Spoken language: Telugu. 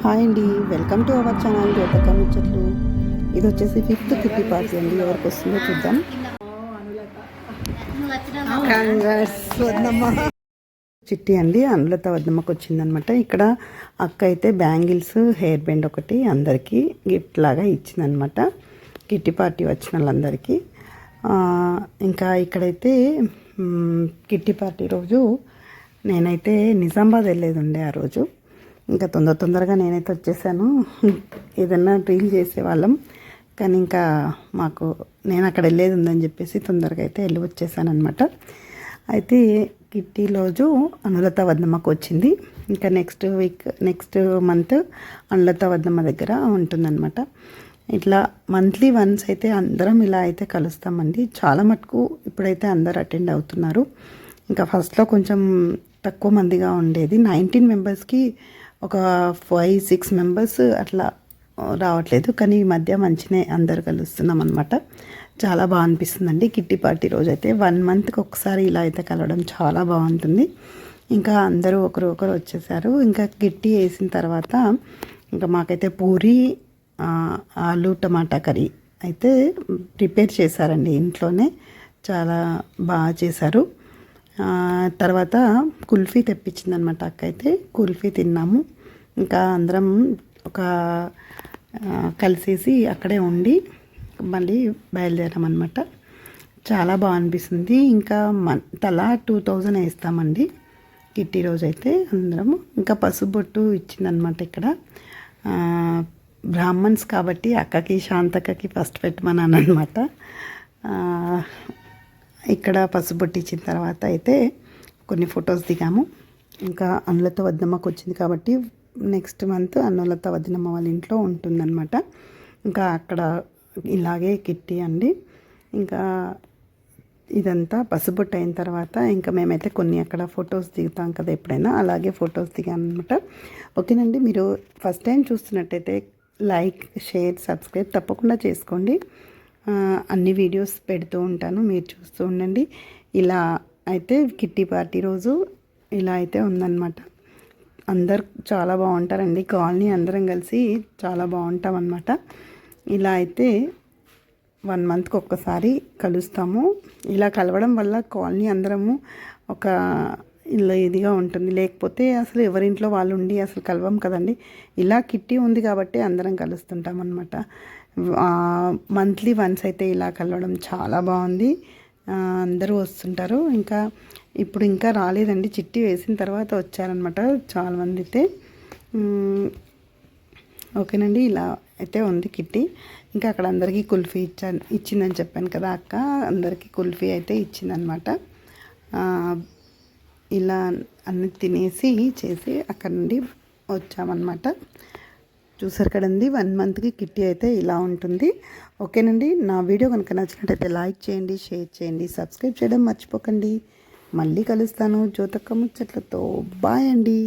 హాయ్ అండి, వెల్కమ్ టు అవర్ ఛానల్ జ్యోతక ముచ్చట్లు. ఇది వచ్చేసి 5th కిట్టి పార్టీ అండి. ఎవరికి వస్తుందో చూద్దాం. చిట్టి అండి, అనులత వద్దమ్మకు వచ్చిందనమాట. ఇక్కడ అక్క అయితే బ్యాంగిల్స్, హెయిర్ బ్యాండ్ ఒకటి అందరికీ గిఫ్ట్ లాగా ఇచ్చిందనమాట. కిట్టి పార్టీ వచ్చిన వాళ్ళందరికీ. ఇంకా ఇక్కడైతే కిట్టి పార్టీ రోజు నేనైతే నిజామాబాద్ వెళ్ళేది ఉండే ఆ రోజు. ఇంకా తొందరగా నేనైతే వచ్చేసాను. ఏదన్నా రీల్ చేసేవాళ్ళం, కానీ ఇంకా నేను అక్కడ వెళ్ళేది ఉందని చెప్పేసి తొందరగా అయితే వెళ్ళి వచ్చేసాను అనమాట. అయితే కిట్టి రోజు అనులత వద్దమ్మకు వచ్చింది. ఇంకా నెక్స్ట్ మంత్ అనులత వద్దమ్మ దగ్గర ఉంటుందన్నమాట. ఇట్లా మంత్లీ వన్స్ అయితే అందరం ఇలా అయితే కలుస్తామండి. చాలా మటుకు ఇప్పుడైతే అందరు అటెండ్ అవుతున్నారు. ఇంకా ఫస్ట్లో కొంచెం తక్కువ మందిగా ఉండేది. 19 మెంబర్స్కి ఒక 5-6 మెంబర్స్ అట్లా రావట్లేదు, కానీ ఈ మధ్య మంచినే అందరు కలుస్తున్నాం అనమాట. చాలా బాగా అనిపిస్తుందండి. కిట్టి పార్టీ రోజు అయితే 1 మంత్కి ఒకసారి ఇలా అయితే కలవడం చాలా బాగుంటుంది. ఇంకా అందరూ ఒకరు వచ్చేసారు. ఇంకా కిట్టి వేసిన తర్వాత ఇంకా మాకైతే పూరి, ఆలు టమాటా కర్రీ అయితే ప్రిపేర్ చేశారండి ఇంట్లోనే. చాలా బాగా చేశారు. తర్వాత కుల్ఫీ తెప్పించిందనమాట అక్క. అయితే కుల్ఫీ తిన్నాము. ఇంకా అందరం కలిసేసి అక్కడే ఉండి మళ్ళీ బయలుదేరామన్నమాట. చాలా బాగా అనిపిస్తుంది. ఇంకా తలా 2000 వేస్తామండి కిట్టి రోజు అయితే అందరము. ఇంకా పసుబొట్టు ఇచ్చిందనమాట ఇక్కడ. బ్రాహ్మణ్స్ కాబట్టి అక్కకి, శాంతక్కకి ఫస్ట్ పెట్టమన్నాను అనమాట. ఇక్కడ పసుబొట్టు ఇచ్చిన తర్వాత అయితే కొన్ని ఫొటోస్ దిగాము. ఇంకా అనులత వద్దమ్మకు వచ్చింది కాబట్టి నెక్స్ట్ మంత్ అనులత వద్దమ్మ వాళ్ళ ఇంట్లో ఉంటుందన్నమాట. ఇంకా అక్కడ ఇలాగే కిట్టి అండి. ఇంకా ఇదంతా పసుబొట్టు అయిన తర్వాత ఇంకా మేమైతే కొన్ని అక్కడ ఫొటోస్ దిగుతాం కదా ఎప్పుడైనా, అలాగే ఫొటోస్ దిగాను అనమాట. ఓకేనండి, మీరు ఫస్ట్ టైం చూస్తున్నట్టయితే లైక్, షేర్, సబ్స్క్రైబ్ తప్పకుండా చేసుకోండి. అన్ని వీడియోస్ పెడుతూ ఉంటాను, మీరు చూస్తూ ఉండండి. ఇలా అయితే కిట్టి పార్టీ రోజు ఇలా అయితే ఉందన్నమాట. అందరు చాలా బాగుంటారండి. కాలనీ అందరం కలిసి చాలా బాగుంటాం అన్నమాట. ఇలా అయితే 1 మంత్కి ఒక్కసారి కలుస్తాము. ఇలా కలవడం వల్ల కాలనీ అందరము ఒక ఇదిగా ఉంటుంది. లేకపోతే అసలు ఎవరింట్లో వాళ్ళు ఉండి అసలు కలవం కదండి. ఇలా కిట్టి ఉంది కాబట్టి అందరం కలుస్తుంటాం అన్నమాట. మంత్లీ వన్స్ అయితే ఇలా కలవడం చాలా బాగుంది. అందరూ వస్తుంటారు. ఇప్పుడు ఇంకా రాలేదండి. చిట్టి వేసిన తర్వాత వచ్చారనమాట చాలామంది అయితే. ఓకేనండి, ఇలా అయితే ఉంది కిట్టి. ఇంకా అక్కడ అందరికీ కుల్ఫీ ఇచ్చిందని చెప్పాను కదా అక్క, అందరికీ కుల్ఫీ అయితే ఇచ్చిందనమాట. ఇలా అన్ని తినేసి చేసి అక్కడ నుండి వచ్చామన్నమాట. చూసారు కదండి, 1 మంత్కి కిట్టి అయితే ఇలా ఉంటుంది. ఓకేనండి, నా వీడియో కనుక నచ్చినట్టయితే లైక్ చేయండి, షేర్ చేయండి, సబ్స్క్రైబ్ చేయడం మర్చిపోకండి. మళ్ళీ కలుస్తాను జ్యోతక ముచ్చట్లతో. బాయ్ అండి.